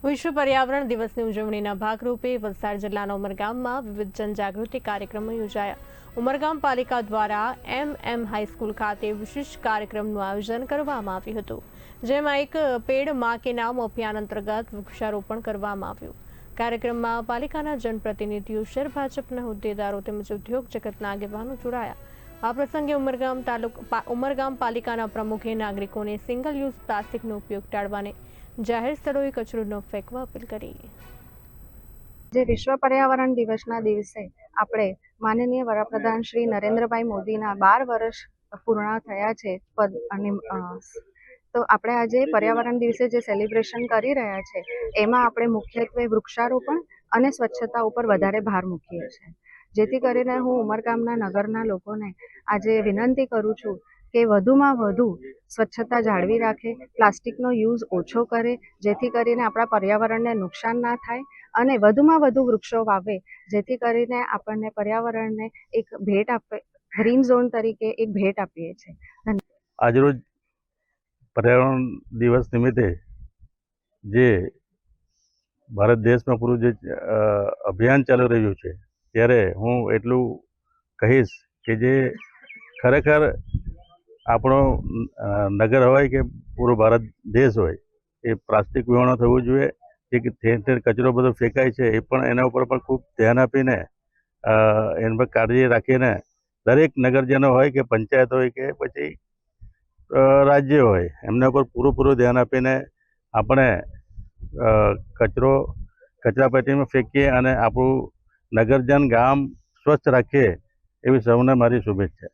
વિશ્વ પર્યાવરણ દિવસની ઉજવણીના ભાગરૂપે વલસાડ જિલ્લાના ઉમરગામમાં વિવિધ જનજાગૃતિ કાર્યક્રમો યોજાયા। ઉમરગામ પાલિકા દ્વારા MM હાઈસ્કૂલ ખાતે વિશેષ કાર્યક્રમનું આયોજન કરવામાં આવ્યું હતું, જેમાં એક પેડ માં કે નામ અભિયાન અંતર્ગત વૃક્ષારોપણ કરવામાં આવ્યું। કાર્યક્રમમાં પાલિકાના જનપ્રતિનિધિઓ, શહેર ભાજપના હોદ્દેદારો તેમજ ઉદ્યોગ જગતના આગેવાનો જોડાયા। આ પ્રસંગે ઉમરગામ પાલિકાના પ્રમુખે નાગરિકોને સિંગલ યુઝ પ્લાસ્ટિકનો ઉપયોગ ટાળવાને જાહેર સ્થળોએ કચરો ન ફેંકવા અપીલ કરી। જે વિશ્વ પર્યાવરણ દિવસના દિવસે આપણે માનનીય વડાપ્રધાન શ્રી નરેન્દ્રભાઈ મોદીના 12 વર્ષ પૂર્ણ થયા છે અને તો આપણે આજે પર્યાવરણ દિવસે જે સેલિબ્રેશન કરી રહ્યા છે એમાં આપણે મુખ્યત્વે વૃક્ષારોપણ અને સ્વચ્છતા ઉપર વધારે ભાર મૂકીએ છીએ, જેથી કરીને હું ઉમરગામના નગરના લોકોને આજે વિનંતી કરું છું કે વધુમાં વધુ સ્વચ્છતા જાળવી રાખે, પ્લાસ્ટિકનો યુઝ ઓછો કરે, જેથી કરીને આપણા પર્યાવરણને નુકસાન ના થાય અને વધુમાં વધુ વૃક્ષો વાવે, જેથી કરીને આપણને પર્યાવરણને એક ભેટ આપે, ગ્રીન ઝોન તરીકે એક ભેટ આપીએ છીએ। આજરોજ પર્યાવરણ દિવસ નિમિત્તે જે ભારત દેશમાં પૂરું જે અભિયાન ચાલી રહ્યું છે, ત્યારે હું એટલું કહીશ કે જે ખરેખર આપણો નગર હોય કે પૂરો ભારત દેશ હોય એ પ્લાસ્ટિક વિહોણો થવું જોઈએ। જે ઠેર ઠેર કચરો બધો ફેંકાય છે એ પણ એના ઉપર પણ ખૂબ ધ્યાન આપીને એના પર કાળજી રાખીને દરેક નગરજનો હોય કે પંચાયત હોય કે પછી રાજ્ય હોય એમના પર પૂરું ધ્યાન આપીને આપણે કચરો કચરાપેટીમાં ફેંકીએ અને આપણું નગરજન ગામ સ્વચ્છ રાખીએ એવી સૌને મારી શુભેચ્છા।